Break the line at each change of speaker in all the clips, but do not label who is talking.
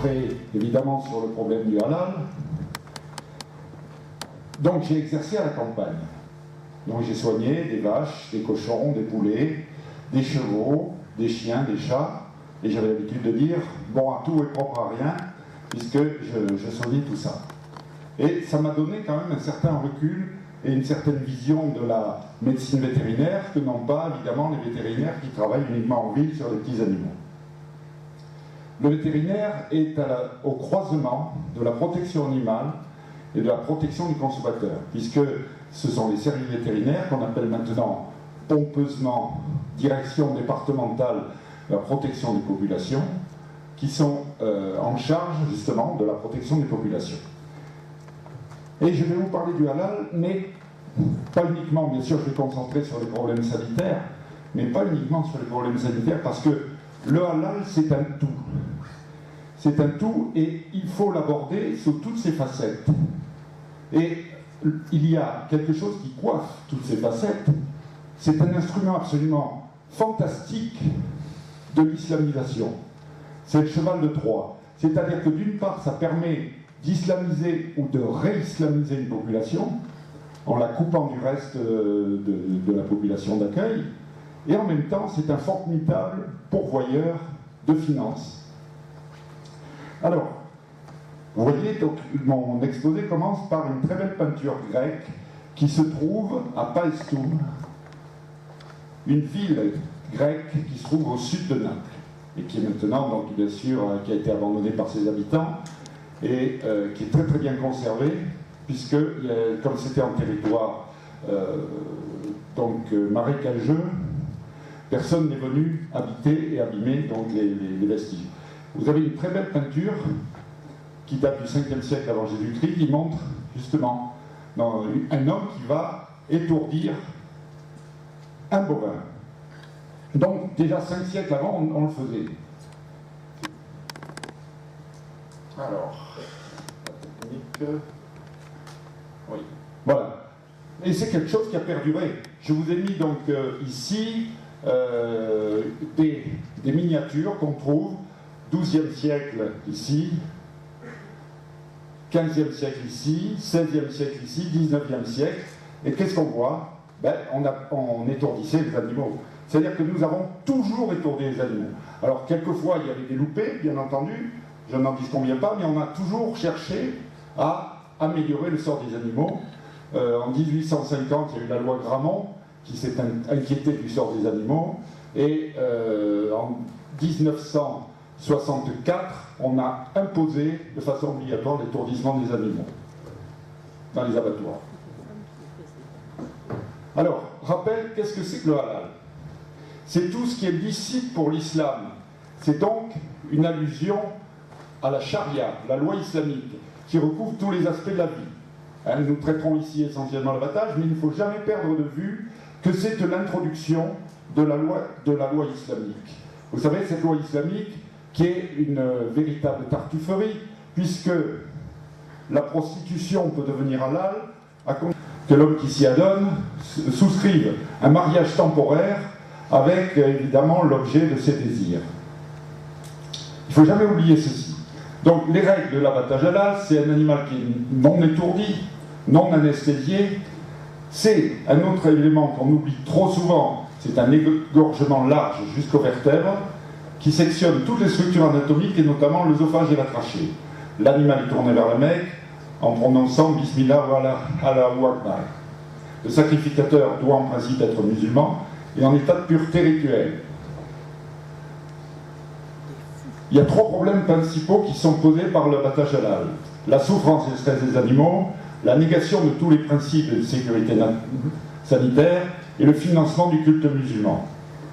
près, évidemment, sur le problème du halal. Donc j'ai exercé à la campagne. Donc j'ai soigné des vaches, des cochons, des poulets, des chevaux, des chiens, des chats. Et j'avais l'habitude de dire, bon, à tout est propre à rien, puisque je soignais tout ça. Et ça m'a donné quand même un certain recul et une certaine vision de la médecine vétérinaire que n'ont pas, évidemment, les vétérinaires qui travaillent uniquement en ville sur les petits animaux. Le vétérinaire est au croisement de la protection animale et de la protection du consommateur, puisque ce sont les services vétérinaires qu'on appelle maintenant pompeusement direction départementale de la protection des populations, qui sont en charge justement de la protection des populations. Et je vais vous parler du halal, mais pas uniquement, bien sûr, je vais concentrer sur les problèmes sanitaires, mais pas uniquement sur les problèmes sanitaires, parce que le halal, c'est un tout. C'est un tout, et il faut l'aborder sous toutes ses facettes. Et il y a quelque chose qui coiffe toutes ces facettes. C'est un instrument absolument fantastique de l'islamisation. C'est le cheval de Troie. C'est-à-dire que d'une part, ça permet d'islamiser ou de réislamiser une population en la coupant du reste de la population d'accueil, et en même temps, c'est un formidable pourvoyeur de finances. Alors, vous voyez, donc, mon exposé commence par une très belle peinture grecque qui se trouve à Paestum, une ville grecque qui se trouve au sud de Naples, et qui est maintenant, donc, bien sûr, qui a été abandonnée par ses habitants, et qui est très très bien conservée, puisque comme c'était un territoire marécageux, personne n'est venu habiter et abîmer donc, les vestiges. Vous avez une très belle peinture qui date du 5e siècle avant Jésus-Christ, qui montre justement un homme qui va étourdir un bovin. Donc déjà 5 siècles avant, on le faisait. Alors, la technique... Oui, voilà. Et c'est quelque chose qui a perduré. Je vous ai mis donc ici des miniatures qu'on trouve 12e siècle ici, 15e siècle ici, 16e siècle ici, 19e siècle. Et qu'est-ce qu'on voit? On étourdissait les animaux. C'est-à-dire que nous avons toujours étourdi les animaux. Alors, quelquefois, il y avait des loupés, bien entendu, je n'en disconviens pas, mais on a toujours cherché à améliorer le sort des animaux. En 1850, il y a eu la loi Grammont, qui s'est inquiétée du sort des animaux, et en 1964, on a imposé de façon obligatoire l'étourdissement des animaux dans les abattoirs. Alors, rappel, qu'est-ce que c'est que le halal? C'est tout ce qui est licite pour l'islam. C'est donc une allusion à la charia, la loi islamique, qui recouvre tous les aspects de la vie. Nous traiterons ici essentiellement l'abattage, mais il ne faut jamais perdre de vue que c'est l'introduction de la loi islamique. Vous savez, cette loi islamique qui est une véritable tartufferie, puisque la prostitution peut devenir halal à condition que l'homme qui s'y adonne souscrive un mariage temporaire avec évidemment l'objet de ses désirs. Il ne faut jamais oublier ceci. Donc les règles de l'abattage halal, c'est un animal qui est non étourdi, non anesthésié. C'est un autre élément qu'on oublie trop souvent, c'est un égorgement large jusqu'aux vertèbres qui sectionne toutes les structures anatomiques et notamment l'œsophage et la trachée. L'animal est tourné vers la Mecque en prononçant Bismillah wa Allahu Akbar. Le sacrificateur doit en principe être musulman et en état de pureté rituelle. Il y a 3 problèmes principaux qui sont posés par l'abattage halal. La souffrance et le stress des animaux, la négation de tous les principes de sécurité sanitaire et le financement du culte musulman.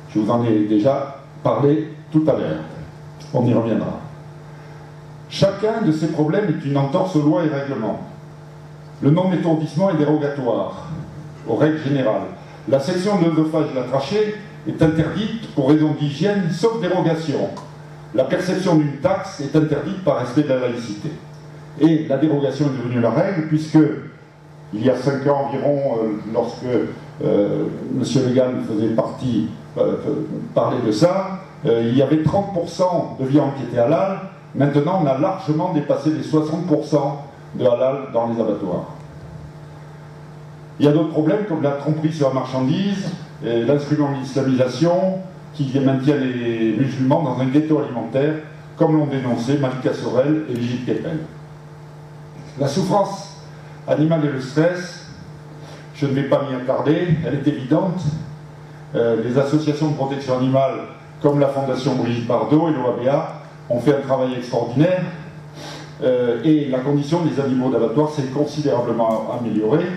Je vous en ai déjà parlé tout à l'heure. On y reviendra. Chacun de ces problèmes est une entorse aux lois et règlements. Le non-étourdissement est dérogatoire aux règles générales. La section de l'œsophage et la trachée est interdite pour raison d'hygiène, sauf dérogation. La perception d'une taxe est interdite par respect de la laïcité. Et la dérogation est devenue la règle, puisque, il y a 5 ans environ, lorsque M. Le Gall faisait parler de ça, il y avait 30% de viande qui était halal, Maintenant, on a largement dépassé les 60% de halal dans les abattoirs. Il y a d'autres problèmes comme la tromperie sur la marchandise, l'instrumentalisation qui maintient les musulmans dans un ghetto alimentaire, comme l'ont dénoncé Malika Sorel et Brigitte Keppel. La souffrance animale et le stress, je ne vais pas m'y attarder, elle est évidente. Les associations de protection animale, comme la Fondation Brigitte Bardot et l'OABA, ont fait un travail extraordinaire. Et la condition des animaux d'abattoir s'est considérablement améliorée,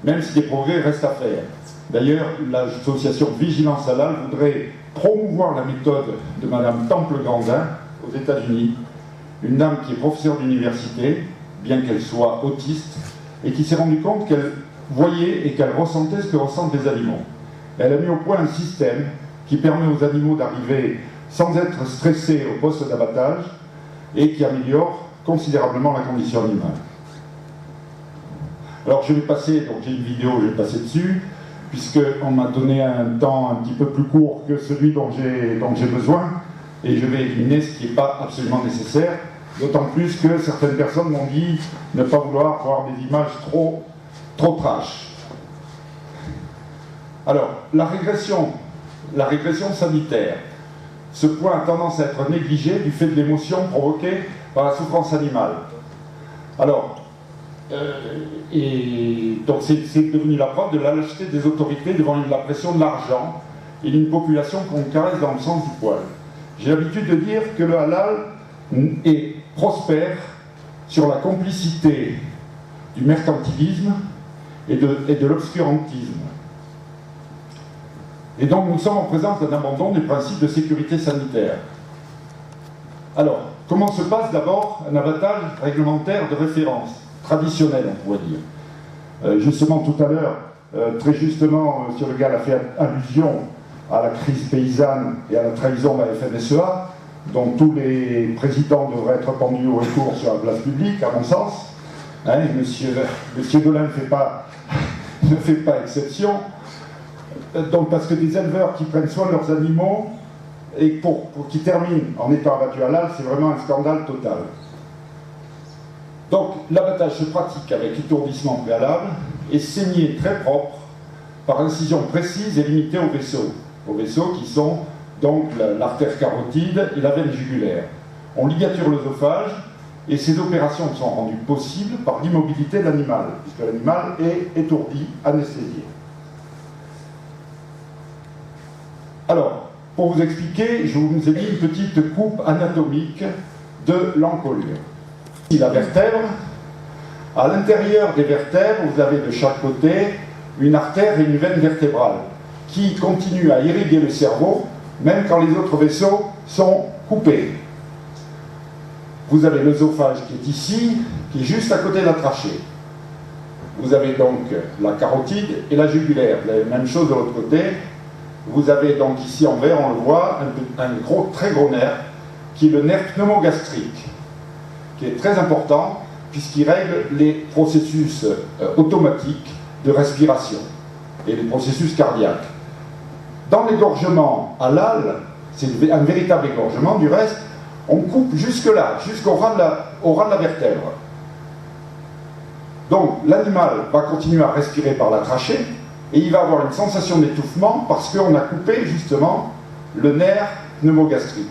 même si des progrès restent à faire. D'ailleurs, l'association Vigilance Halal voudrait promouvoir la méthode de Madame Temple-Grandin aux États-Unis, une dame qui est professeure d'université, bien qu'elle soit autiste, et qui s'est rendue compte qu'elle voyait et qu'elle ressentait ce que ressentent les animaux. Elle a mis au point un système qui permet aux animaux d'arriver sans être stressés au poste d'abattage et qui améliore considérablement la condition animale. Alors je vais passer, donc j'ai une vidéo, je vais passer dessus, puisqu'on m'a donné un temps un petit peu plus court que celui dont j'ai besoin, et je vais éliminer ce qui n'est pas absolument nécessaire, d'autant plus que certaines personnes m'ont dit ne pas vouloir voir des images trop trash. Alors, la régression sanitaire, ce point a tendance à être négligé du fait de l'émotion provoquée par la souffrance animale. Alors, et donc c'est devenu la preuve de la lâcheté des autorités devant la pression de l'argent et d'une population qu'on caresse dans le sens du poil. J'ai l'habitude de dire que le halal est prospère sur la complicité du mercantilisme et de l'obscurantisme. Et donc nous sommes en présence d'un abandon des principes de sécurité sanitaire. Alors, comment se passe d'abord un abattage réglementaire de référence, traditionnel on pourrait dire. Justement tout à l'heure, très justement, M. Le Gall a fait allusion à la crise paysanne et à la trahison de la FNSEA, dont tous les présidents devraient être pendus au retour sur la place publique, à mon sens. Hein, monsieur Dolin ne fait pas exception. Donc, parce que des éleveurs qui prennent soin de leurs animaux et pour qu'ils terminent en étant abattus halal, c'est vraiment un scandale total. Donc, l'abattage se pratique avec étourdissement préalable et saignée très propre par incision précise et limitée aux vaisseaux qui sont donc l'artère carotide et la veine jugulaire. On ligature l'œsophage et ces opérations sont rendues possibles par l'immobilité de l'animal, puisque l'animal est étourdi, anesthésié. Alors, pour vous expliquer, je vous ai mis une petite coupe anatomique de l'encolure. Ici, la vertèbre. À l'intérieur des vertèbres, vous avez de chaque côté une artère et une veine vertébrale qui continuent à irriguer le cerveau, même quand les autres vaisseaux sont coupés. Vous avez l'œsophage qui est ici, qui est juste à côté de la trachée. Vous avez donc la carotide et la jugulaire, la même chose de l'autre côté. Vous avez donc ici en vert, on le voit, un très gros nerf, qui est le nerf pneumogastrique, qui est très important, puisqu'il règle les processus automatiques de respiration et les processus cardiaques. Dans l'égorgement halal, c'est un véritable égorgement, du reste, on coupe jusque-là, jusqu'au ras de la vertèbre. Donc l'animal va continuer à respirer par la trachée, et il va avoir une sensation d'étouffement parce qu'on a coupé justement le nerf pneumogastrique.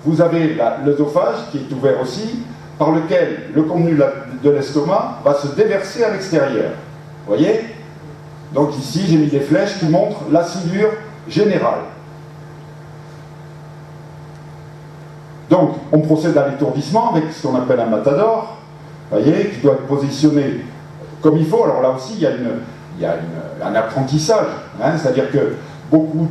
Vous avez l'œsophage qui est ouvert aussi, par lequel le contenu de l'estomac va se déverser à l'extérieur. Vous voyez? Donc ici, j'ai mis des flèches qui montrent la sciure générale. Donc, on procède à l'étourdissement avec ce qu'on appelle un matador, vous voyez, qui doit être positionné comme il faut. Alors là aussi, il y a un apprentissage, hein, c'est-à-dire que beaucoup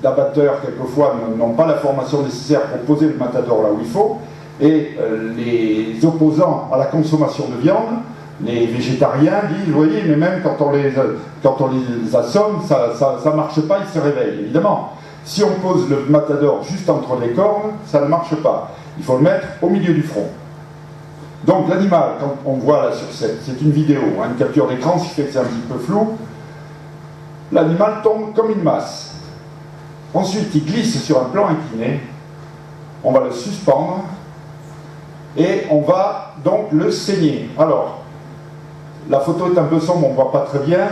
d'abatteurs, quelquefois, n'ont pas la formation nécessaire pour poser le matador là où il faut, et les opposants à la consommation de viande, les végétariens disent, vous voyez, mais même quand on les assomme, ça ne marche pas, ils se réveillent. Évidemment, si on pose le matador juste entre les cornes, ça ne marche pas. Il faut le mettre au milieu du front. Donc l'animal, quand on voit là sur c'est une vidéo, hein, une capture d'écran, ce qui fait que c'est un petit peu flou, l'animal tombe comme une masse. Ensuite, il glisse sur un plan incliné, on va le suspendre, et on va donc le saigner. Alors, la photo est un peu sombre, on ne voit pas très bien.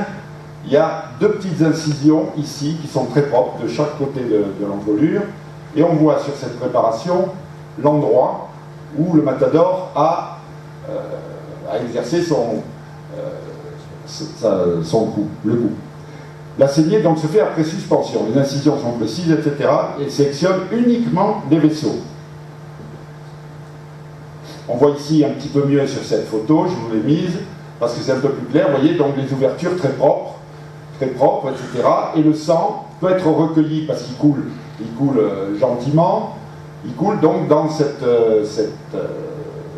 Il y a deux petites incisions ici qui sont très propres de chaque côté de l'encolure, et on voit sur cette préparation l'endroit où le matador a exercé son coup, le coup. La saignée donc se fait après suspension, les incisions sont précises, etc. et sélectionne uniquement les vaisseaux. On voit ici un petit peu mieux sur cette photo, je vous l'ai mise, parce que c'est un peu plus clair. Vous voyez donc les ouvertures très propres, etc. Et le sang peut être recueilli parce qu'il coule, gentiment. Il coule donc dans cette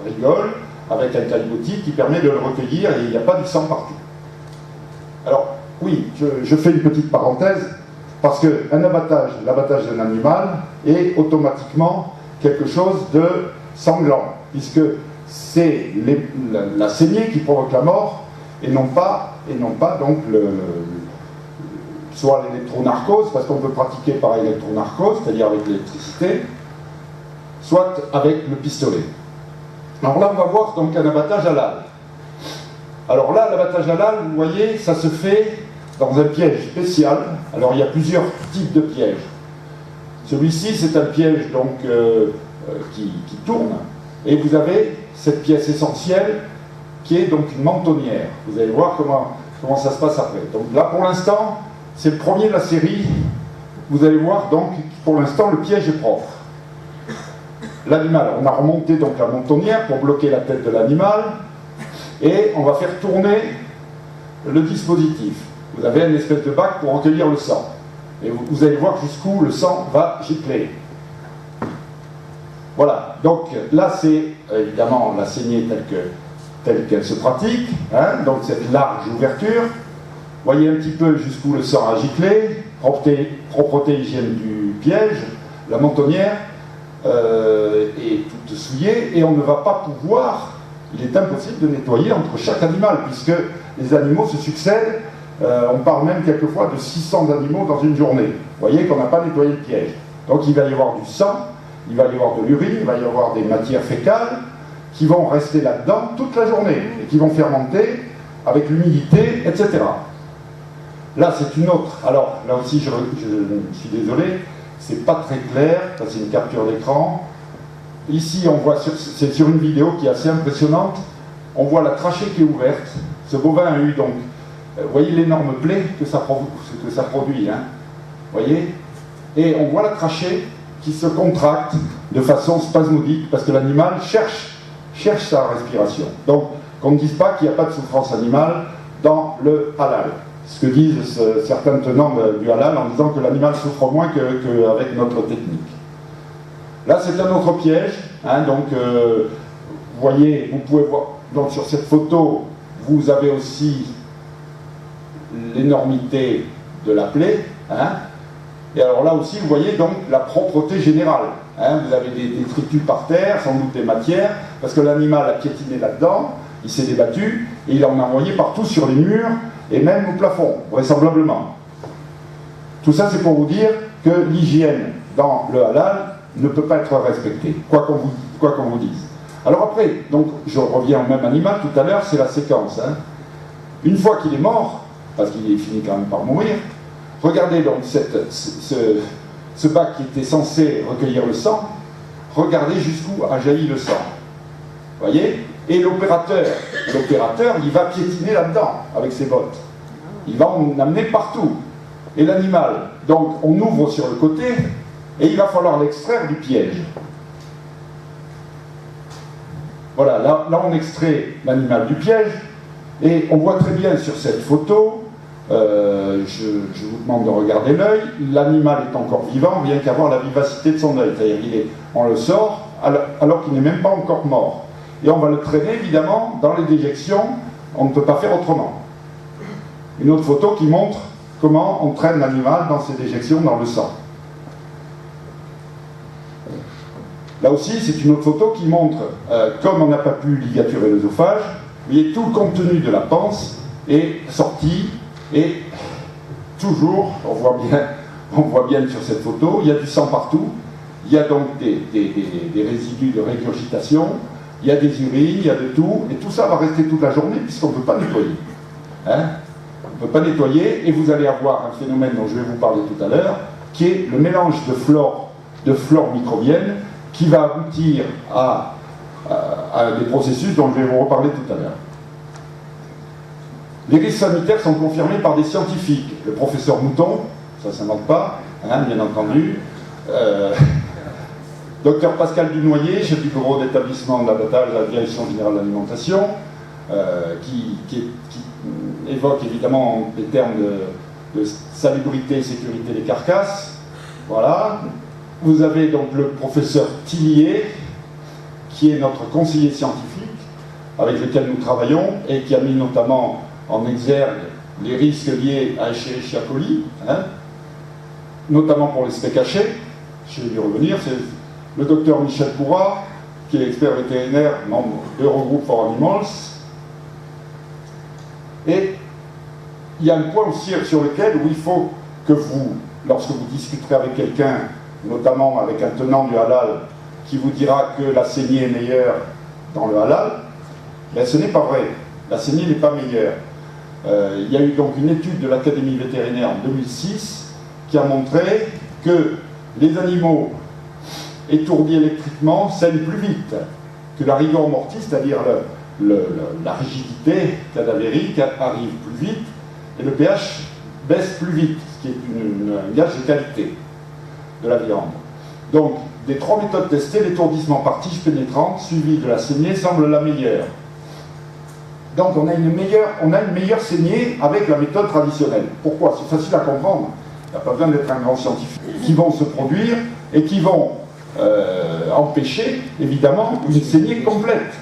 rigole avec un calibotique qui permet de le recueillir et il n'y a pas du sang partout. Alors, oui, je fais une petite parenthèse parce qu'un abattage, l'abattage d'un animal est automatiquement quelque chose de sanglant, puisque c'est la saignée qui provoque la mort et non pas donc soit l'électronarcose, parce qu'on peut pratiquer par électronarcose, c'est-à-dire avec l'électricité, soit avec le pistolet. Alors là, on va voir donc un abattage halal. Alors là, l'abattage halal, vous voyez, ça se fait dans un piège spécial. Alors il y a plusieurs types de pièges. Celui-ci, c'est un piège donc qui tourne, et vous avez cette pièce essentielle qui est donc une mentonnière. Vous allez voir comment ça se passe après. Donc là, pour l'instant, c'est le premier de la série. Vous allez voir donc, pour l'instant, le piège est propre. L'animal, on a remonté donc la mentonnière pour bloquer la tête de l'animal, et on va faire tourner le dispositif. Vous avez une espèce de bac pour recueillir le sang. Et vous allez voir jusqu'où le sang va gicler. Voilà, donc là c'est évidemment la saignée telle qu'elle se pratique, hein, donc cette large ouverture. Voyez un petit peu jusqu'où le sang a giclé, propreté, hygiène du piège, la mentonnière est toute souillée, et on ne va pas pouvoir, il est impossible de nettoyer entre chaque animal, puisque les animaux se succèdent. On parle même quelquefois de 600 animaux dans une journée. Vous voyez qu'on n'a pas nettoyé le piège. Donc il va y avoir du sang, il va y avoir de l'urine, il va y avoir des matières fécales qui vont rester là-dedans toute la journée et qui vont fermenter avec l'humidité, etc. Là, c'est une autre. Alors, là aussi, je suis désolé, c'est pas très clair, c'est une capture d'écran. Ici, on voit, c'est sur une vidéo qui est assez impressionnante, on voit la trachée qui est ouverte. Ce bovin a eu donc, vous voyez l'énorme plaie que ça produit, hein, vous voyez, et on voit la trachée qui se contracte de façon spasmodique parce que l'animal cherche sa respiration. Donc, qu'on ne dise pas qu'il n'y a pas de souffrance animale dans le halal. Ce que disent certains tenants du halal en disant que l'animal souffre moins qu'avec notre technique. Là, c'est un autre piège, hein, donc vous voyez, vous pouvez voir, donc sur cette photo, vous avez aussi l'énormité de la plaie, hein, et alors là aussi, vous voyez donc la propreté générale. Hein, vous avez des détritus par terre, sans doute des matières, parce que l'animal a piétiné là-dedans, il s'est débattu, et il en a envoyé partout sur les murs, et même au plafond, vraisemblablement. Tout ça, c'est pour vous dire que l'hygiène dans le halal ne peut pas être respectée, quoi qu'on vous dise. Alors après, donc, je reviens au même animal tout à l'heure, c'est la séquence. Hein. Une fois qu'il est mort, parce qu'il est fini quand même par mourir, regardez donc ce bac qui était censé recueillir le sang, regardez jusqu'où a jailli le sang. Vous voyez? Et l'opérateur, il va piétiner là-dedans avec ses bottes. Il va en amener partout. Et l'animal, donc on ouvre sur le côté, et il va falloir l'extraire du piège. Voilà, là on extrait l'animal du piège, et on voit très bien sur cette photo, je vous demande de regarder l'œil, l'animal est encore vivant, rien qu'à voir la vivacité de son œil, c'est-à-dire on le sort alors qu'il n'est même pas encore mort. Et on va le traîner évidemment dans les déjections, on ne peut pas faire autrement. Une autre photo qui montre comment on traîne l'animal dans ses déjections dans le sang. Là aussi, c'est une autre photo qui montre, comme on n'a pas pu ligaturer l'œsophage, vous voyez, tout le contenu de la panse est sorti, et toujours, on voit bien sur cette photo, il y a du sang partout, il y a donc des résidus de régurgitation, il y a des urines, il y a de tout, et tout ça va rester toute la journée puisqu'on ne peut pas nettoyer. Hein? On ne peut pas nettoyer, et vous allez avoir un phénomène dont je vais vous parler tout à l'heure, qui est le mélange de flore microbienne, qui va aboutir à des processus dont je vais vous reparler tout à l'heure. Les risques sanitaires sont confirmés par des scientifiques. Le professeur Mouton, ça ne s'invente pas, hein, bien entendu. Docteur Pascal Dunoyer, chef du bureau d'établissement d'abattage à la Direction générale de l'alimentation, qui évoque évidemment les termes de salubrité et sécurité des carcasses. Voilà. Vous avez donc le professeur Tillier, qui est notre conseiller scientifique, avec lequel nous travaillons, et qui a mis notamment en exergue les risques liés à Escherichia coli, hein, notamment pour les steaks hachés. Je vais y revenir. C'est le docteur Michel Pourrat, qui est expert vétérinaire, membre d'Eurogroup for Animals. Et il y a un point aussi sur lequel où il faut que vous, lorsque vous discuterez avec quelqu'un, notamment avec un tenant du halal, qui vous dira que la saignée est meilleure dans le halal, ben ce n'est pas vrai. La saignée n'est pas meilleure. Il y a eu donc une étude de l'Académie vétérinaire en 2006 qui a montré que les animaux étourdis électriquement saignent plus vite, que la rigor mortis, c'est-à-dire la rigidité cadavérique, arrive plus vite, et le pH baisse plus vite, ce qui est un gage de qualité de la viande. Donc, des 3 méthodes testées, l'étourdissement par tige pénétrante suivi de la saignée semble la meilleure. Donc on a une meilleure saignée avec la méthode traditionnelle. Pourquoi? C'est facile à comprendre. Il n'y a pas besoin d'être un grand scientifique. Qui vont se produire et qui vont empêcher, évidemment, une saignée complète.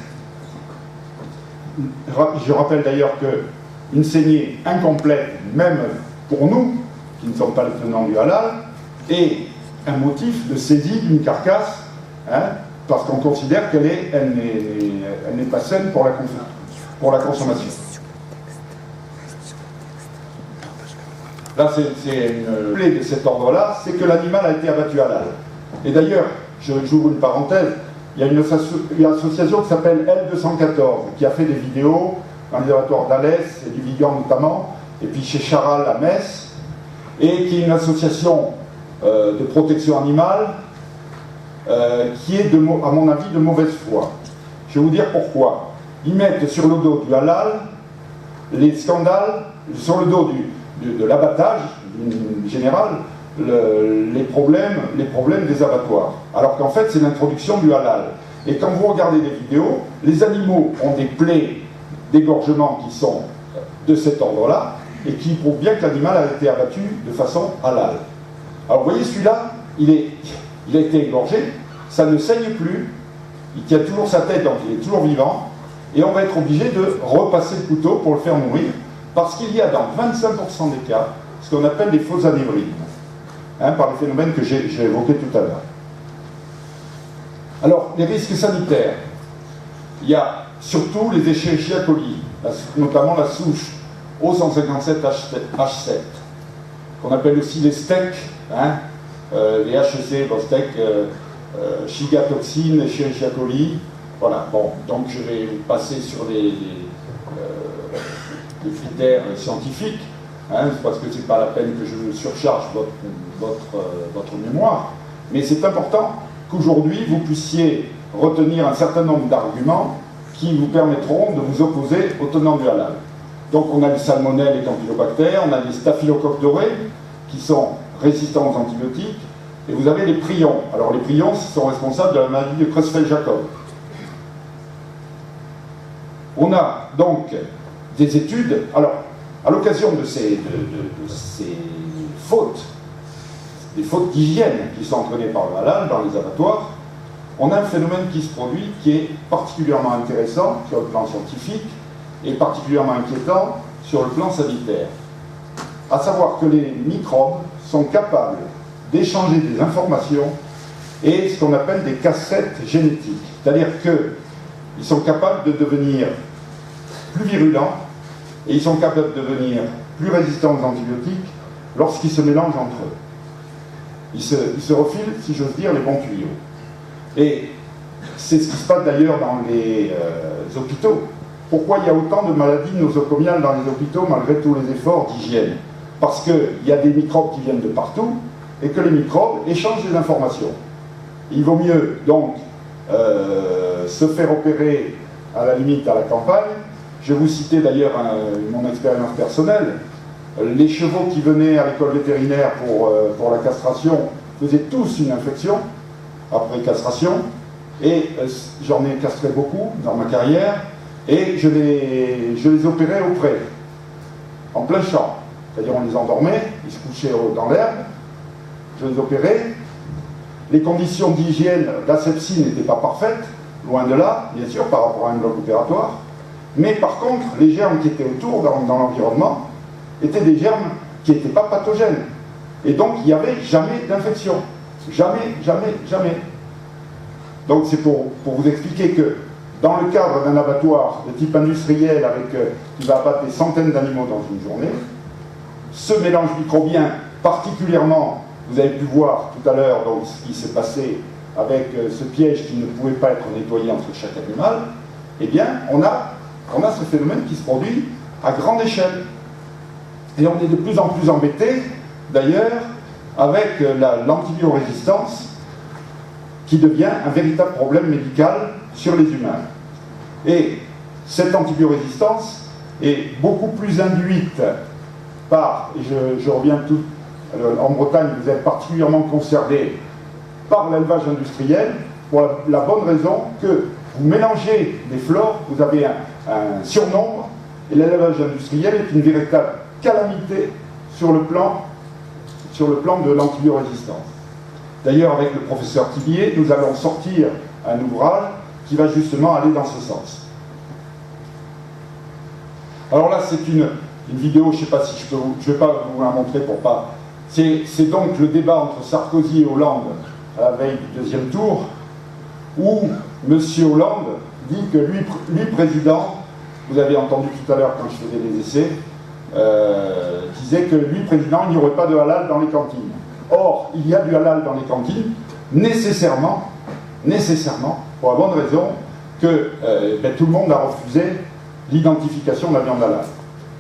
Je rappelle d'ailleurs qu'une saignée incomplète, même pour nous, qui ne sommes pas les tenants du halal, est un motif de saisie d'une carcasse, hein, parce qu'on considère qu'elle n'est pas saine pour la consommation. Là, c'est une clé de cet ordre-là, c'est que l'animal a été abattu halal. Et d'ailleurs, j'ouvre une parenthèse, il y a une association qui s'appelle L214, qui a fait des vidéos dans les abattoirs d'Alès et du Vigan notamment, et puis chez Charal à Metz, et qui est une association de protection animale qui est, à mon avis, de mauvaise foi. Je vais vous dire pourquoi. Ils mettent sur le dos du halal les scandales, sur le dos de l'abattage général, les problèmes des abattoirs. Alors qu'en fait, c'est l'introduction du halal. Et quand vous regardez les vidéos, les animaux ont des plaies d'égorgement qui sont de cet ordre-là, et qui prouvent bien que l'animal a été abattu de façon halal. Alors vous voyez, celui-là, il a été égorgé, ça ne saigne plus, il tient toujours sa tête, donc il est toujours vivant, et on va être obligé de repasser le couteau pour le faire mourir, parce qu'il y a dans 25% des cas ce qu'on appelle des fausses anévrismes, hein, par les phénomènes que j'ai évoqués tout à l'heure. Alors, les risques sanitaires, il y a surtout les Escherichia coli, notamment la souche O157H7, qu'on appelle aussi les steaks, hein, les HEC, les steaks, Shiga toxine, Escherichia coli. Voilà, bon, donc je vais passer sur les critères scientifiques, hein, parce que c'est pas la peine que je surcharge votre mémoire, mais c'est important qu'aujourd'hui vous puissiez retenir un certain nombre d'arguments qui vous permettront de vous opposer aux tenants du halal. Donc on a les salmonelles et campylobactères, on a les staphylocoques dorés qui sont résistants aux antibiotiques, et vous avez les prions. Alors les prions sont responsables de la maladie de Creutzfeldt-Jakob. On a donc des études, alors à l'occasion de ces fautes, des fautes d'hygiène qui sont entraînées par le halal dans les abattoirs, on a un phénomène qui se produit qui est particulièrement intéressant sur le plan scientifique et particulièrement inquiétant sur le plan sanitaire. À savoir que les microbes sont capables d'échanger des informations et ce qu'on appelle des cassettes génétiques. C'est-à-dire qu'ils sont capables de devenir plus virulents et ils sont capables de devenir plus résistants aux antibiotiques lorsqu'ils se mélangent entre eux. Ils se refilent, si j'ose dire, les bons tuyaux. Et C'est ce qui se passe d'ailleurs dans les hôpitaux. Pourquoi il y a autant de maladies nosocomiales dans les hôpitaux malgré tous les efforts d'hygiène? Parce qu'il y a des microbes qui viennent de partout et que les microbes échangent des informations. Il vaut mieux donc se faire opérer à la limite à la campagne. Je vais vous citer d'ailleurs mon expérience personnelle. Les chevaux qui venaient à l'école vétérinaire pour la castration faisaient tous une infection après castration, et j'en ai castré beaucoup dans ma carrière, et je les opérais au pré, en plein champ. C'est-à-dire on les endormait, ils se couchaient dans l'herbe, je les opérais. Les conditions d'hygiène d'asepsie n'étaient pas parfaites, loin de là, bien sûr, par rapport à un bloc opératoire, mais par contre, les germes qui étaient autour dans l'environnement étaient des germes qui n'étaient pas pathogènes. Et donc, il n'y avait jamais d'infection. Jamais, jamais, jamais. Donc, c'est pour vous expliquer que dans le cadre d'un abattoir de type industriel qui va abattre des centaines d'animaux dans une journée, ce mélange microbien, particulièrement, vous avez pu voir tout à l'heure ce qui s'est passé avec ce piège qui ne pouvait pas être nettoyé entre chaque animal, eh bien, on a ce phénomène qui se produit à grande échelle. Et on est de plus en plus embêté, d'ailleurs, avec l'antibiorésistance, qui devient un véritable problème médical sur les humains. Et cette antibiorésistance est beaucoup plus induite par, et je reviens tout, en Bretagne, vous êtes particulièrement concerné par l'élevage industriel, pour la bonne raison que vous mélangez des flores, vous avez un surnombre, et l'élevage industriel est une véritable calamité sur le plan de l'antibiorésistance. D'ailleurs, avec le professeur Thibier, nous allons sortir un ouvrage qui va justement aller dans ce sens. Alors là, c'est une vidéo, je ne sais pas si je ne vais pas vous la montrer pour pas... C'est donc le débat entre Sarkozy et Hollande à la veille du deuxième tour, où M. Hollande dit que lui président, vous avez entendu tout à l'heure quand je faisais des essais, disait que lui président, il n'y aurait pas de halal dans les cantines. Or, il y a du halal dans les cantines, nécessairement, pour la bonne raison que tout le monde a refusé l'identification de la viande halal.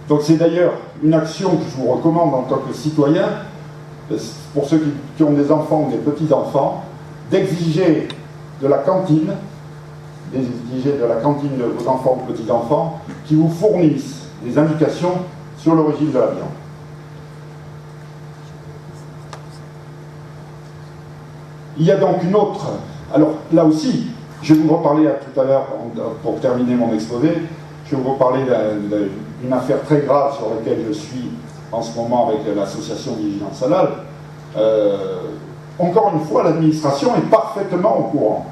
Donc c'est d'ailleurs une action que je vous recommande en tant que citoyen, pour ceux qui ont des enfants ou des petits-enfants, d'exiger de la cantine, de vos enfants ou petits-enfants, qui vous fournissent des indications sur l'origine de la viande. Il y a donc une autre... Alors là aussi, je vais vous reparler tout à l'heure, pour terminer mon exposé, je vais vous reparler d'une affaire très grave sur laquelle je suis en ce moment avec l'association Vigilance Halal. Encore une fois, l'administration est parfaitement au courant.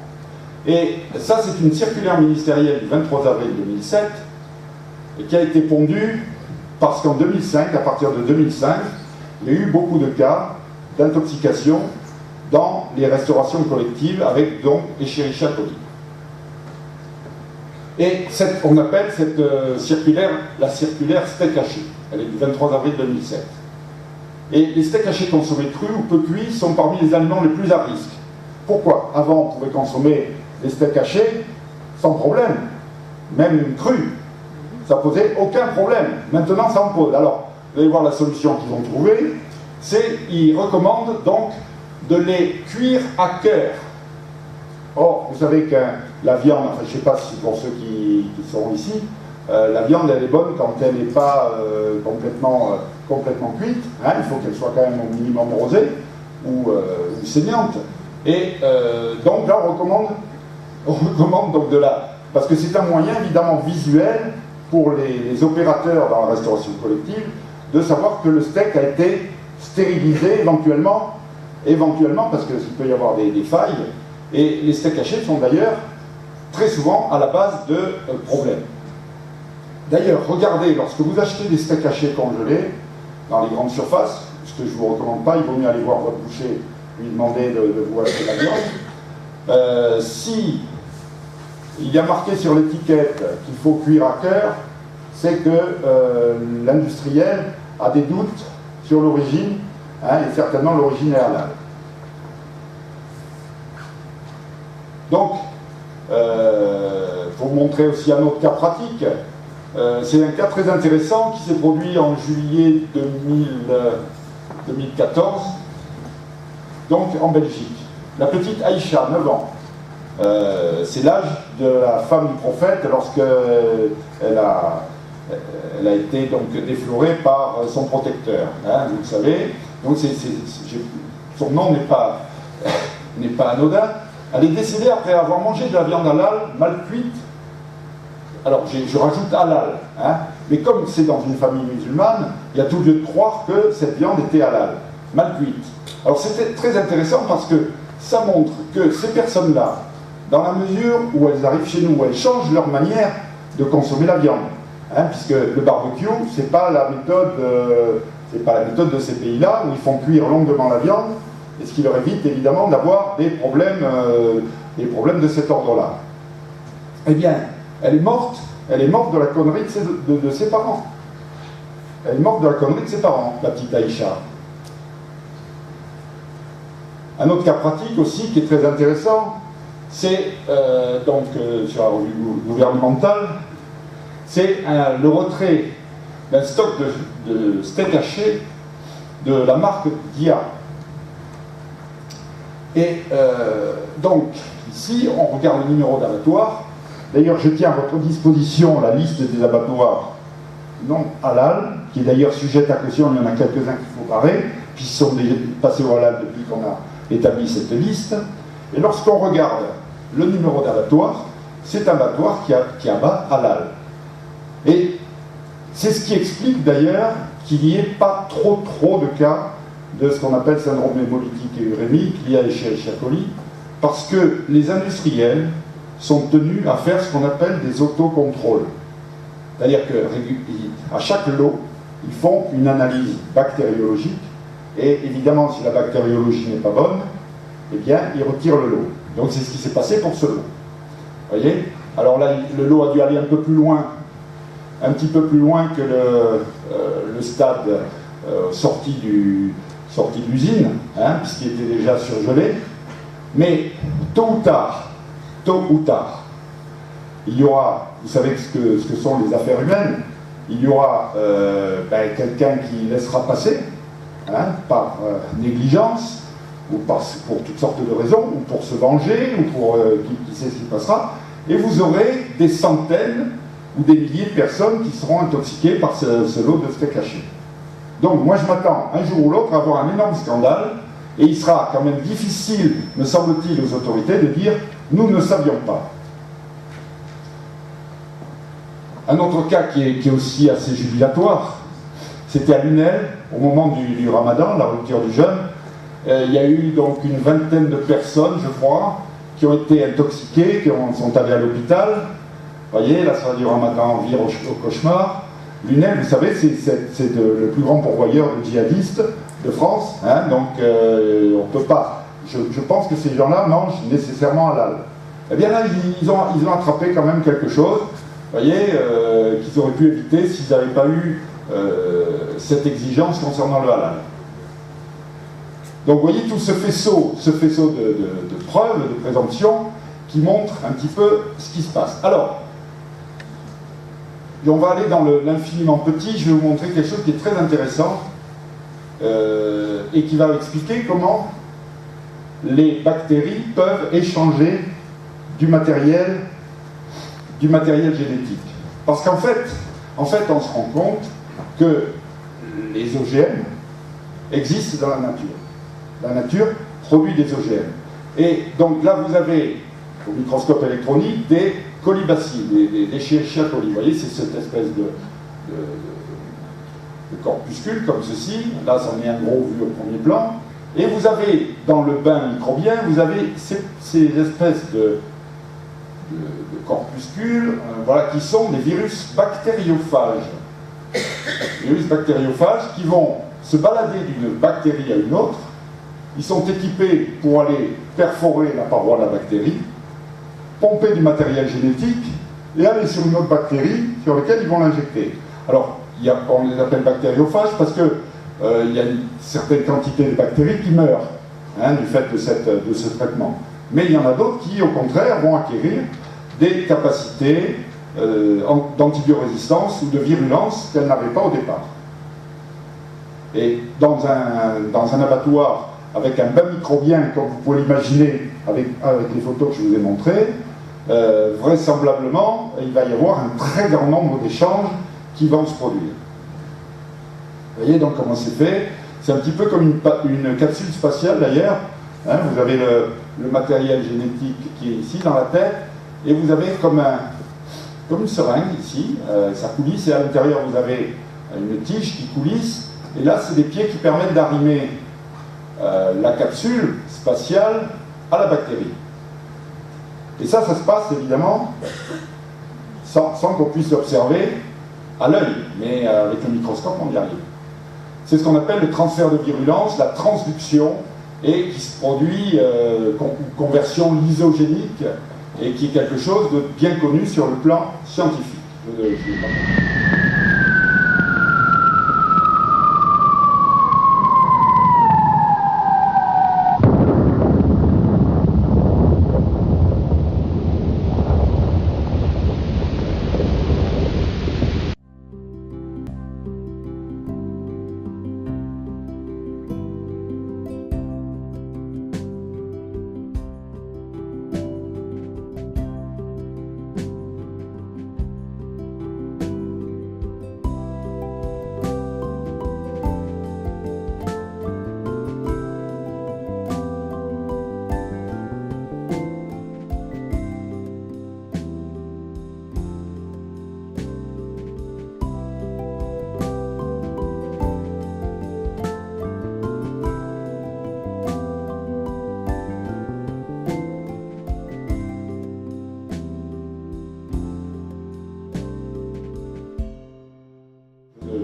Et ça, c'est une circulaire ministérielle du 23 avril 2007 qui a été pondue parce qu'en 2005, à partir de 2005, il y a eu beaucoup de cas d'intoxication dans les restaurations collectives avec donc Escherichia coli. Et on appelle cette circulaire la circulaire steak haché. Elle est du 23 avril 2007. Et les steaks hachés consommés crus ou peu cuits sont parmi les aliments les plus à risque. Pourquoi? Avant, on pouvait consommer des steaks hachés sans problème, même crus. Ça posait aucun problème. Maintenant, ça en pose. Alors, vous allez voir la solution qu'ils ont trouvée, c'est qu'ils recommandent donc de les cuire à cœur. Or, vous savez que la viande, enfin, je ne sais pas si pour ceux qui sont ici, la viande, elle est bonne quand elle n'est pas complètement cuite. Hein, il faut qu'elle soit quand même au minimum rosée ou saignante. Et donc là, on recommande donc de la... Parce que c'est un moyen évidemment visuel pour les opérateurs dans la restauration collective de savoir que le steak a été stérilisé éventuellement parce qu'il peut y avoir des failles. Et les steaks hachés sont d'ailleurs très souvent à la base de problèmes. D'ailleurs, regardez, lorsque vous achetez des steaks hachés congelés dans les grandes surfaces, ce que je ne vous recommande pas, il vaut mieux aller voir votre boucher, lui demander de vous acheter la viande. Si il y a marqué sur l'étiquette qu'il faut cuire à cœur, c'est que l'industriel a des doutes sur l'origine, hein, et certainement l'origine est halal. Donc, Pour vous montrer aussi un autre cas pratique, c'est un cas très intéressant qui s'est produit en juillet 2014, donc en Belgique. La petite Aïcha, 9 ans. C'est l'âge de la femme du prophète lorsqu'elle a été donc déflorée par son protecteur, hein, vous le savez. Donc son nom n'est pas anodin. Elle est décédée après avoir mangé de la viande halal mal cuite. Alors je rajoute halal, hein, mais comme c'est dans une famille musulmane, il y a tout lieu de croire que cette viande était halal, mal cuite. Alors c'était très intéressant parce que ça montre que ces personnes-là, dans la mesure où elles arrivent chez nous, elles changent leur manière de consommer la viande. Hein, puisque le barbecue, c'est pas la méthode de ces pays-là où ils font cuire longuement la viande, et ce qui leur évite évidemment d'avoir des problèmes de cet ordre-là. Eh bien, elle est morte de la connerie de ses parents. Elle est morte de la connerie de ses parents, la petite Aïcha. Un autre cas pratique aussi qui est très intéressant, c'est sur la revue gouvernementale, c'est le retrait d'un stock de steak haché de la marque Dia. Et donc, ici, on regarde le numéro d'abattoir. D'ailleurs, je tiens à votre disposition la liste des abattoirs non halal, qui est d'ailleurs sujette à caution, il y en a quelques-uns qu'il faut barrer, qui sont déjà passés au halal depuis qu'on a établi cette liste. Et lorsqu'on regarde le numéro d'abattoir, c'est un abattoir qui abat halal. Et c'est ce qui explique d'ailleurs qu'il n'y ait pas trop de cas de ce qu'on appelle syndrome hémolytique et urémique lié à l'Escherichia coli, parce que les industriels sont tenus à faire ce qu'on appelle des autocontrôles. C'est-à-dire qu'à chaque lot, ils font une analyse bactériologique, et évidemment, si la bactériologie n'est pas bonne, eh bien, ils retirent le lot. Donc c'est ce qui s'est passé pour ce lot. Vous voyez? Alors là, le lot a dû aller un peu plus loin, un petit peu plus loin que le stade sorti de l'usine, hein, puisqu'il était déjà surgelé. Mais tôt ou tard, il y aura, vous savez ce que sont les affaires humaines, il y aura quelqu'un qui laissera passer, hein, par négligence, ou pour toutes sortes de raisons, ou pour se venger, ou pour qui sait ce qui passera, et vous aurez des centaines ou des milliers de personnes qui seront intoxiquées par ce lot de steak haché. Donc moi je m'attends un jour ou l'autre à avoir un énorme scandale, et il sera quand même difficile, me semble-t-il, aux autorités de dire « nous ne savions pas ». Un autre cas qui est aussi assez jubilatoire, c'était à Lunel, au moment du ramadan, la rupture du jeûne. Il y a eu donc une vingtaine de personnes, je crois, qui ont été intoxiquées, qui sont allées à l'hôpital. Vous voyez, la soirée du ramadan vire au cauchemar. Lunel, vous savez, c'est le plus grand pourvoyeur de djihadistes de France, hein, donc on ne peut pas. Je pense que ces gens-là mangent nécessairement halal. Eh bien là, ils ont attrapé quand même quelque chose, vous voyez, qu'ils auraient pu éviter s'ils n'avaient pas eu cette exigence concernant le halal. Donc vous voyez tout ce faisceau de preuves, de présomptions, qui montre un petit peu ce qui se passe. Alors, on va aller dans l'infiniment petit, je vais vous montrer quelque chose qui est très intéressant, et qui va expliquer comment les bactéries peuvent échanger du matériel génétique. Parce qu'en fait, on se rend compte que les OGM existent dans la nature. La nature produit des OGM. Et donc là, vous avez, au microscope électronique, des colibacilles, des Escherichia coli. Vous voyez, c'est cette espèce de corpuscule comme ceci. Là, c'en est un gros vu au premier plan. Et vous avez, dans le bain microbien, vous avez ces espèces de corpuscules, voilà, qui sont des virus bactériophages. Des virus bactériophages qui vont se balader d'une bactérie à une autre. Ils sont équipés pour aller perforer la paroi de la bactérie, pomper du matériel génétique et aller sur une autre bactérie sur laquelle ils vont l'injecter. Alors, on les appelle bactériophages parce que il y a une certaine quantité de bactéries qui meurent, hein, du fait de ce traitement. Mais il y en a d'autres qui, au contraire, vont acquérir des capacités d'antibiorésistance ou de virulence qu'elles n'avaient pas au départ. Et dans un abattoir avec un bain microbien, comme vous pouvez l'imaginer avec les photos que je vous ai montrées, vraisemblablement, il va y avoir un très grand nombre d'échanges qui vont se produire. Vous voyez donc comment c'est fait. C'est un petit peu comme une capsule spatiale d'ailleurs. Hein, vous avez le matériel génétique qui est ici dans la tête, et vous avez comme une seringue ici, ça coulisse, et à l'intérieur vous avez une tige qui coulisse, et là c'est des pieds qui permettent d'arrimer la capsule spatiale à la bactérie. Et ça se passe évidemment sans qu'on puisse l'observer à l'œil, mais avec le microscope on y arrive. C'est ce qu'on appelle le transfert de virulence, la transduction, et qui se produit conversion lysogénique, et qui est quelque chose de bien connu sur le plan scientifique.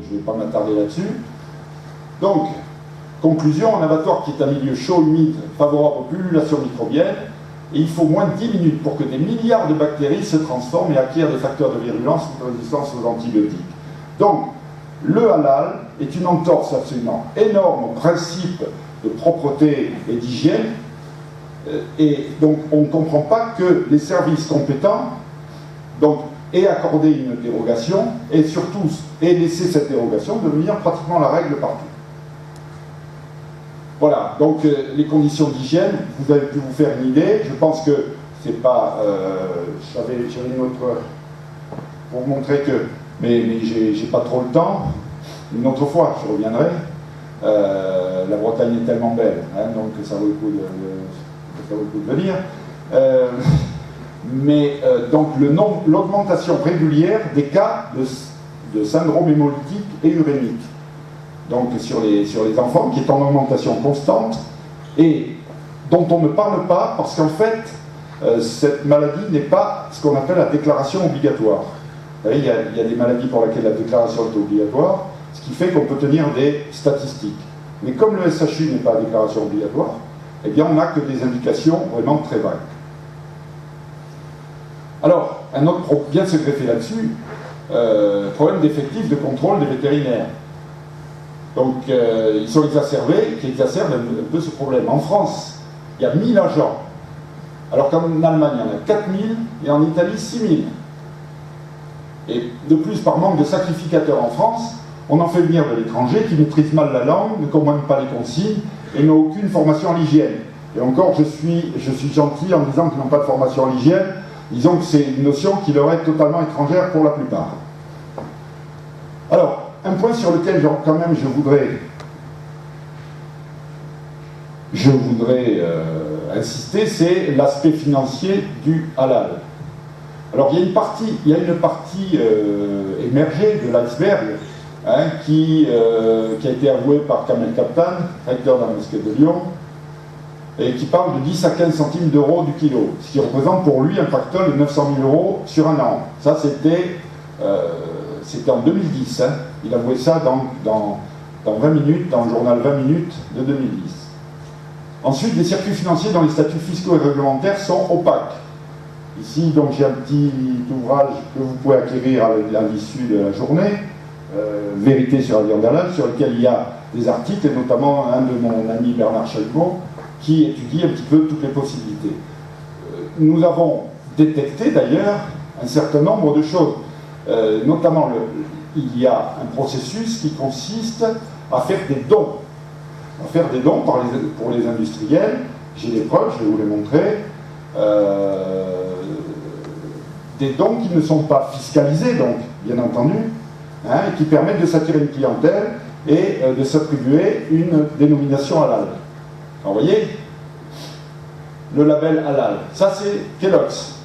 Je ne vais pas m'attarder là-dessus. Donc, conclusion, un abattoir qui est un milieu chaud, humide, favorable aux pullulations microbiennes, et il faut moins de 10 minutes pour que des milliards de bactéries se transforment et acquièrent des facteurs de virulence ou de résistance aux antibiotiques. Donc, le halal est une entorse absolument énorme au principe de propreté et d'hygiène, et donc on ne comprend pas que les services compétents aient accordé une dérogation, et surtout aient laissé cette dérogation devenir pratiquement la règle partout. Voilà, donc les conditions d'hygiène, vous avez pu vous faire une idée. Je pense que c'est pas... j'avais une autre... pour vous montrer que... Mais j'ai pas trop le temps. Une autre fois, je reviendrai. La Bretagne est tellement belle, hein, donc ça vaut le coup de venir. Donc l'augmentation régulière des cas de syndrome hémolytique et urémique. Donc sur les enfants, qui est en augmentation constante, et dont on ne parle pas, parce qu'en fait, cette maladie n'est pas ce qu'on appelle la déclaration obligatoire. Vous voyez, il y a des maladies pour lesquelles la déclaration est obligatoire, ce qui fait qu'on peut tenir des statistiques. Mais comme le SHU n'est pas déclaration obligatoire, eh bien on n'a que des indications vraiment très vagues. Alors, un autre vient de se greffer là-dessus, problème d'effectifs de contrôle des vétérinaires. Donc, ils sont exacerbés, qui exacerbent un peu ce problème. En France, il y a 1000 agents, alors qu'en Allemagne, il y en a 4000, et en Italie, 6000. Et de plus, par manque de sacrificateurs en France, on en fait venir de l'étranger qui maîtrisent mal la langue, ne comprennent pas les consignes, et n'ont aucune formation à l'hygiène. Et encore, je suis gentil en disant qu'ils n'ont pas de formation à l'hygiène. Disons que c'est une notion qui leur est totalement étrangère pour la plupart. Alors, un point sur lequel quand même je voudrais insister, c'est l'aspect financier du halal. Alors il y a une partie émergée de l'iceberg, hein, qui a été avouée par Kamel Kaptan, recteur de la mosquée de Lyon, et qui parle de 10 à 15 centimes d'euros du kilo, ce qui représente pour lui un facteur de 900 000 euros sur un an. Ça, c'était en 2010. Hein. Il avouait ça dans 20 minutes, dans le journal 20 minutes de 2010. Ensuite, les circuits financiers dont les statuts fiscaux et réglementaires sont opaques. Ici, donc, j'ai un petit ouvrage que vous pouvez acquérir à l'issue de la journée, Vérité sur la viande halal, sur lequel il y a des articles, et notamment un de mon ami Bernard Chalcot, qui étudie un petit peu toutes les possibilités. nous avons détecté d'ailleurs un certain nombre de choses. Notamment, il y a un processus qui consiste à faire des dons. À faire des dons pour les industriels. J'ai des preuves, je vais vous les montrer. Des dons qui ne sont pas fiscalisés, donc, bien entendu, hein, et qui permettent de s'attirer une clientèle et de s'attribuer une dénomination halal. Alors, vous voyez, le label halal, ça c'est Kellogg's,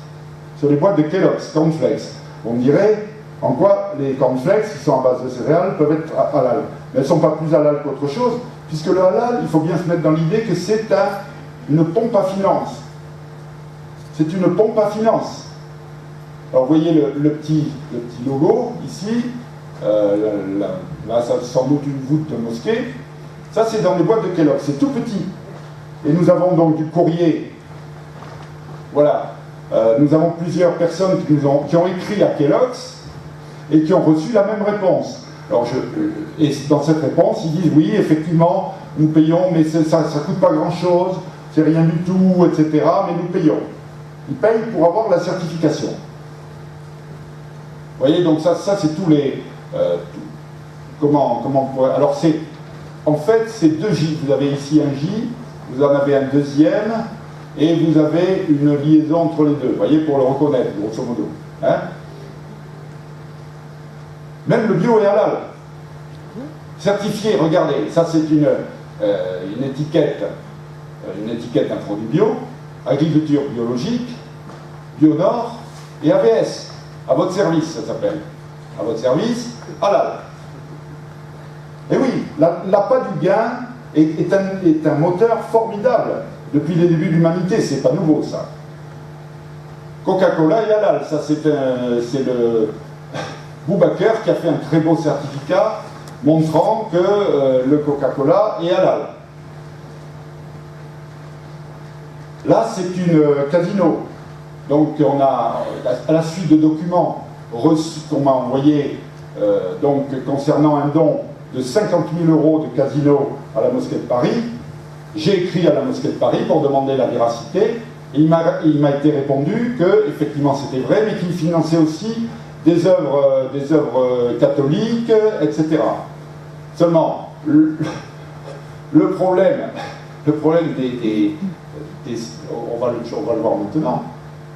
sur les boîtes de Kellogg's, cornflakes. On me dirait en quoi les cornflakes, qui sont à base de céréales, peuvent être halal. Mais elles ne sont pas plus halal qu'autre chose, puisque le halal, il faut bien se mettre dans l'idée que c'est une pompe à finance. C'est une pompe à finance. Alors vous voyez le petit logo ici, là ça sans doute une voûte de mosquée. Ça c'est dans les boîtes de Kellogg, c'est tout petit. Et nous avons donc du courrier. Voilà, nous avons plusieurs personnes qui ont écrit à Kellogg's et qui ont reçu la même réponse. Alors et dans cette réponse, ils disent oui, effectivement, nous payons, mais ça ne coûte pas grand-chose, c'est rien du tout, etc. Mais nous payons. Ils payent pour avoir la certification. Vous voyez, donc ça c'est tous les... comment on pourrait... Alors c'est... En fait, c'est deux J. Vous avez ici un J, vous en avez un deuxième, et vous avez une liaison entre les deux. Vous voyez, pour le reconnaître, grosso modo. Hein? Même le bio est halal. Certifié, regardez, ça c'est une étiquette d'un produit bio, agriculture biologique, Bionor et AVS. À votre service, ça s'appelle. À votre service, halal. Et oui, l'appât du gain est un moteur formidable depuis les débuts de l'humanité. C'est pas nouveau, ça. Coca-Cola est halal. Ça, c'est le Boubaker qui a fait un très beau certificat montrant que le Coca-Cola est halal. Là, c'est une casino. Donc, on a, à la suite de documents reçus qu'on m'a envoyés donc, concernant un don de 50 000 € de casino à la mosquée de Paris, j'ai écrit à la mosquée de Paris pour demander la véracité. Et il m'a été répondu que, effectivement, c'était vrai, mais qu'il finançait aussi des œuvres catholiques, etc. Seulement, le problème on va le voir maintenant.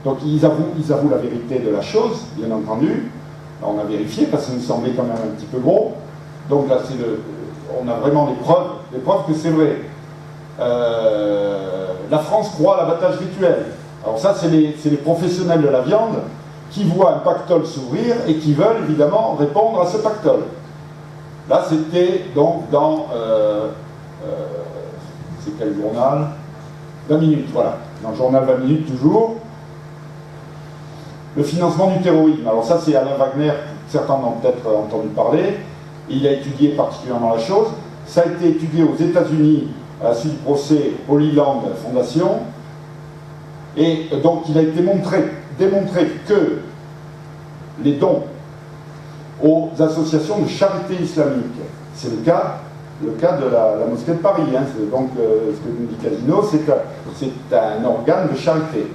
Donc ils avouent la vérité de la chose, bien entendu. Là, on a vérifié parce que ça nous semblait quand même un petit peu gros. Donc là, on a vraiment des preuves que c'est vrai. La France croit à l'abattage rituel. Alors ça, c'est les professionnels de la viande qui voient un pactole s'ouvrir et qui veulent évidemment répondre à ce pactole. Là, c'était donc dans... c'est quel journal? 20 minutes, voilà. Dans le journal 20 minutes, toujours. Le financement du terrorisme. Alors ça, c'est Alain Wagner, certains en ont peut-être entendu parler. Il a étudié particulièrement la chose. Ça a été étudié aux États-Unis à la suite du procès Holy Land Foundation. Et donc, il a été démontré que les dons aux associations de charité islamique, c'est le cas de la mosquée de Paris. Hein. Donc, ce que nous dit Casino, c'est un organe de charité.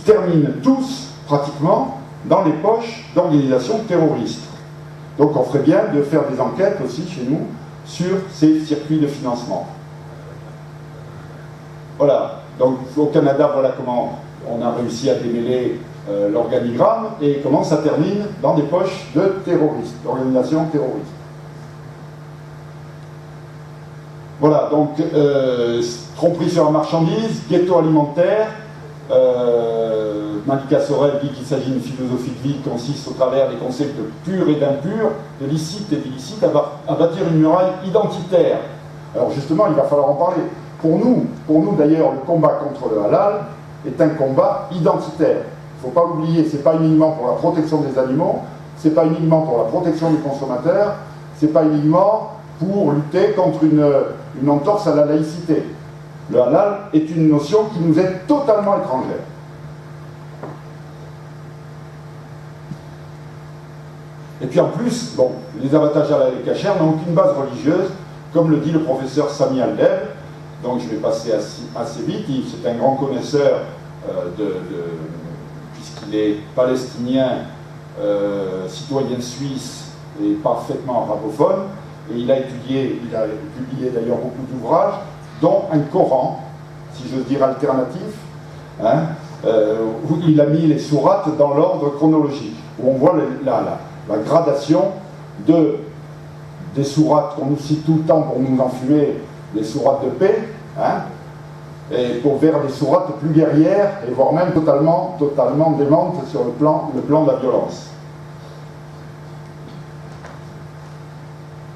Terminent tous, pratiquement, dans les poches d'organisations terroristes. Donc on ferait bien de faire des enquêtes aussi chez nous sur ces circuits de financement. Voilà, donc au Canada, voilà comment on a réussi à démêler l'organigramme et comment ça termine dans des poches de terroristes, d'organisations terroristes. Voilà, donc tromperie sur la marchandise, ghetto alimentaire. Malika Sorel dit qu'il s'agit d'une philosophie de vie qui consiste au travers des concepts purs et d'impurs, de licite et d'illicite, à bâtir une muraille identitaire. Alors justement, il va falloir en parler. Pour nous d'ailleurs, le combat contre le halal est un combat identitaire. Il ne faut pas l'oublier, ce n'est pas uniquement pour la protection des animaux, ce n'est pas uniquement pour la protection des consommateurs, ce n'est pas uniquement pour lutter contre une entorse à la laïcité. Le halal est une notion qui nous est totalement étrangère. Et puis en plus, bon, les abattages halal et kasher n'ont aucune base religieuse, comme le dit le professeur Sami Aldev. Donc je vais passer assez vite. C'est un grand connaisseur puisqu'il est palestinien, citoyen suisse et parfaitement arabophone, et il a publié d'ailleurs beaucoup d'ouvrages, dont un Coran, si j'ose dire alternatif, hein, où il a mis les sourates dans l'ordre chronologique, où on voit la gradation des sourates qu'on nous cite tout le temps pour nous enfumer, les sourates de paix, hein, et vers des sourates plus guerrières, et voire même totalement démentes sur le plan de la violence.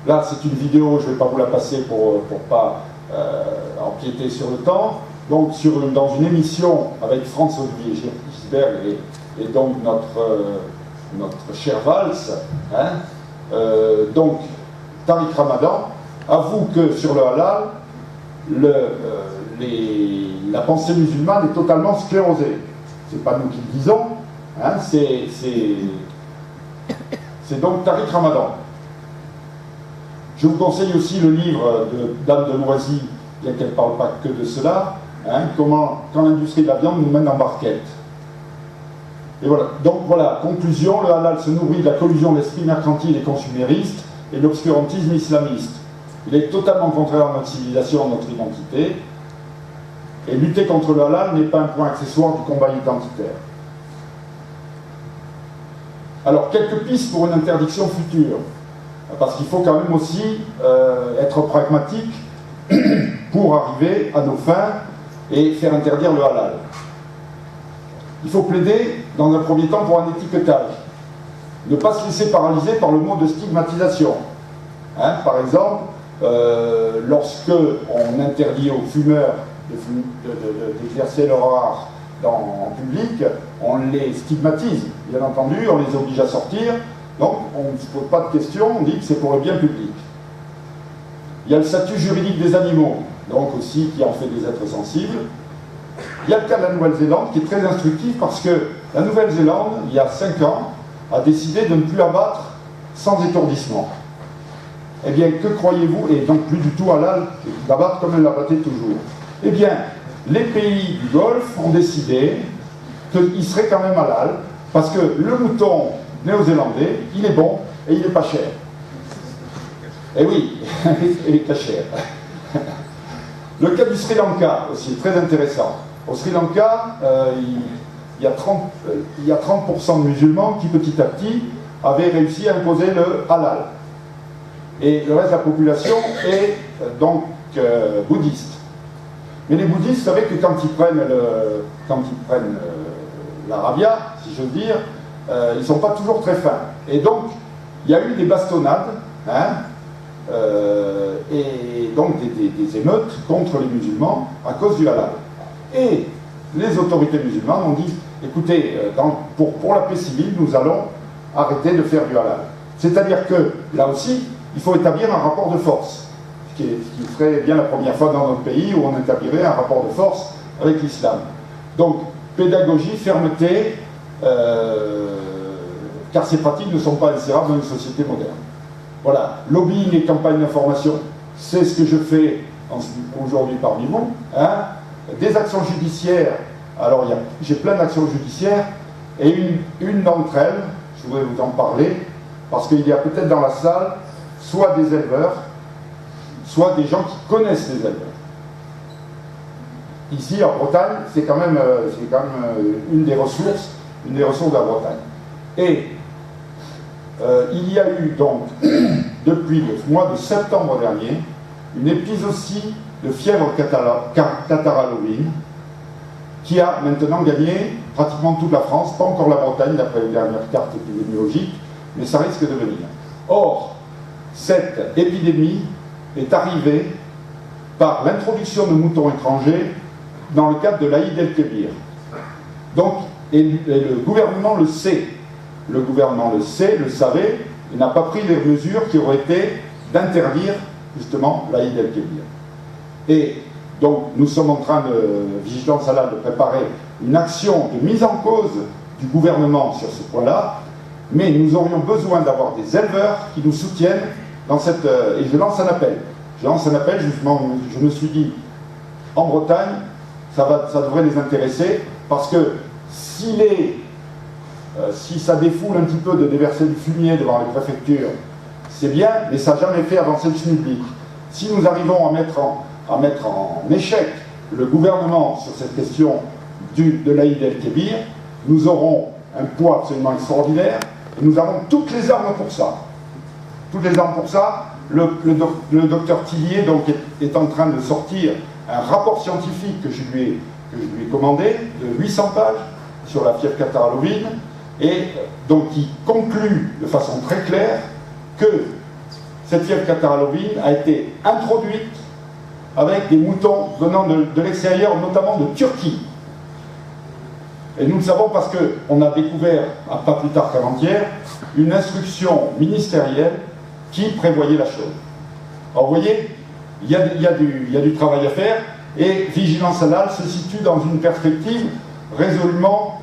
Là, c'est une vidéo, je ne vais pas vous la passer pour ne pas empiéter sur le temps. Donc, dans une émission avec Franz-Olivier Gisbert et donc notre cher Valls, hein, donc Tariq Ramadan avoue que sur le halal, la pensée musulmane est totalement sclérosée. C'est pas nous qui le disons, hein, c'est donc Tariq Ramadan. Je vous conseille aussi le livre d'Anne de Noisy, bien qu'elle ne parle pas que de cela, hein, quand l'industrie de la viande nous mène en barquette. Et voilà. Donc voilà, conclusion, le halal se nourrit de la collusion de l'esprit mercantile et consuméristes et de l'obscurantisme islamiste. Il est totalement contraire à notre civilisation, à notre identité. Et lutter contre le halal n'est pas un point accessoire du combat identitaire. Alors, quelques pistes pour une interdiction future. Parce qu'il faut quand même aussi être pragmatique pour arriver à nos fins et faire interdire le halal. Il faut plaider, dans un premier temps, pour un étiquetage. Ne pas se laisser paralyser par le mot de stigmatisation. Hein, par exemple, lorsque on interdit aux fumeurs d'exercer leur art en public, on les stigmatise, bien entendu, on les oblige à sortir. Donc, on ne se pose pas de questions, on dit que c'est pour le bien public. Il y a le statut juridique des animaux, donc aussi qui en fait des êtres sensibles. Il y a le cas de la Nouvelle-Zélande qui est très instructif parce que la Nouvelle-Zélande, il y a 5 ans, a décidé de ne plus abattre sans étourdissement. Eh bien, que croyez-vous, et donc plus du tout halal d'abattre comme elle l'abattait toujours. Eh bien, les pays du Golfe ont décidé qu'il serait quand même halal parce que le mouton néo-zélandais, il est bon et il n'est pas cher. Eh oui, il est pas cher. Le cas du Sri Lanka aussi est très intéressant. Au Sri Lanka, il y a 30% de musulmans qui petit à petit avaient réussi à imposer le halal. Et le reste de la population est donc bouddhiste. Mais les bouddhistes, vous savez que quand ils prennent l'arabia, si j'ose dire, ils ne sont pas toujours très fins. Et donc, il y a eu des bastonnades, hein, et donc des émeutes contre les musulmans à cause du halal. Et les autorités musulmanes ont dit, écoutez, pour la paix civile, nous allons arrêter de faire du halal. C'est-à-dire que, là aussi, il faut établir un rapport de force, ce qui serait bien la première fois dans notre pays où on établirait un rapport de force avec l'islam. Donc, pédagogie, fermeté, car ces pratiques ne sont pas insérables dans une société moderne. Voilà, lobbying et campagne d'information, c'est ce que je fais aujourd'hui parmi vous. Hein. Des actions judiciaires, alors j'ai plein d'actions judiciaires, et une d'entre elles, je voudrais vous en parler, parce qu'il y a peut-être dans la salle soit des éleveurs, soit des gens qui connaissent les éleveurs. Ici, en Bretagne, c'est quand même une des ressources de la Bretagne. Et il y a eu donc, depuis le mois de septembre dernier, une épizootie de fièvre catarrhalovine qui a maintenant gagné pratiquement toute la France, pas encore la Bretagne d'après les dernières cartes épidémiologiques, mais ça risque de venir. Or, cette épidémie est arrivée par l'introduction de moutons étrangers dans le cadre de l'Aïd el-Kébir. Donc, et le gouvernement le sait. Le gouvernement le sait, le savait, il n'a pas pris les mesures qui auraient été d'interdire justement l'Aïd el-Kébir. Et donc, nous sommes en train de, Vigilance Halal, de préparer une action de mise en cause du gouvernement sur ce point-là, mais nous aurions besoin d'avoir des éleveurs qui nous soutiennent dans cette... et je lance un appel. Je lance un appel, justement, je me suis dit, en Bretagne, ça devrait les intéresser. parce que si ça défoule un petit peu de déverser du fumier devant les préfectures, c'est bien, mais ça n'a jamais fait avancer le SMIC. Si nous arrivons à mettre en échec le gouvernement sur cette question de l'Aïd el-Kébir, nous aurons un poids absolument extraordinaire, et nous avons toutes les armes pour ça. Toutes les armes pour ça. Le docteur Tillier donc, est en train de sortir un rapport scientifique que je lui ai commandé, de 800 pages, sur la fièvre catarrhale ovine, et donc qui conclut de façon très claire que cette fièvre catarrhale ovine a été introduite avec des moutons venant de l'extérieur, notamment de Turquie. Et nous le savons parce qu'on a découvert, pas plus tard qu'avant-hier, une instruction ministérielle qui prévoyait la chose. Alors vous voyez, il y a du travail à faire, et Vigilance Halal se situe dans une perspective résolument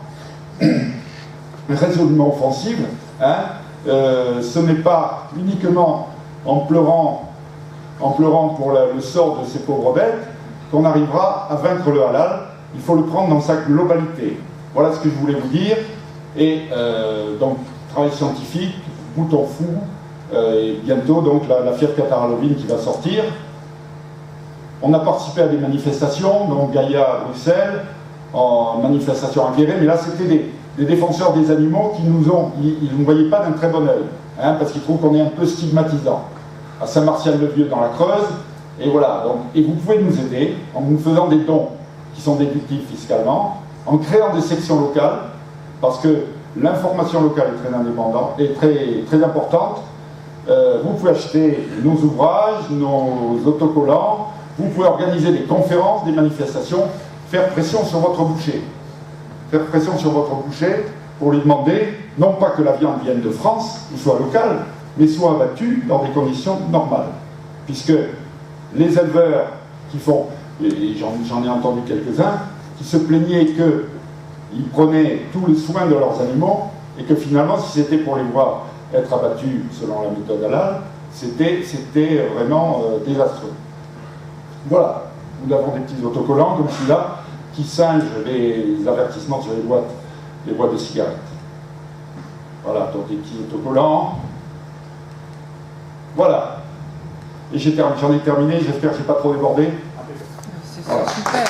offensive. Hein. Ce n'est pas uniquement en pleurant pour le sort de ces pauvres bêtes qu'on arrivera à vaincre le halal. Il faut le prendre dans sa globalité. Voilà ce que je voulais vous dire. Et donc, travail scientifique, bouton fou, et bientôt donc la fièvre catarrhale ovine qui va sortir. On a participé à des manifestations, donc Gaïa à Bruxelles, en manifestation à Guéret, mais là c'était des défenseurs des animaux qui ils ne voyaient pas d'un très bon œil, hein, parce qu'ils trouvent qu'on est un peu stigmatisant. À Saint-Martial-le-Vieux dans la Creuse, et voilà. Donc, et vous pouvez nous aider en nous faisant des dons qui sont déductibles fiscalement, en créant des sections locales, parce que l'information locale est très indépendante et très importante. Vous pouvez acheter nos ouvrages, nos autocollants, vous pouvez organiser des conférences, des manifestations, faire pression sur votre boucher. Faire pression sur votre boucher pour lui demander, non pas que la viande vienne de France, ou soit locale, mais soit abattue dans des conditions normales. Puisque les éleveurs qui font, et j'en ai entendu quelques-uns, qui se plaignaient qu'ils prenaient tout le soin de leurs animaux, et que finalement, si c'était pour les voir être abattus selon la méthode halal, c'était vraiment désastreux. Voilà, nous avons des petits autocollants comme celui-là, qui singent les avertissements sur les boîtes de cigarettes. Voilà, donc des petits autocollants. Voilà. Et j'en ai terminé, j'espère que je n'ai pas trop débordé.
C'est super.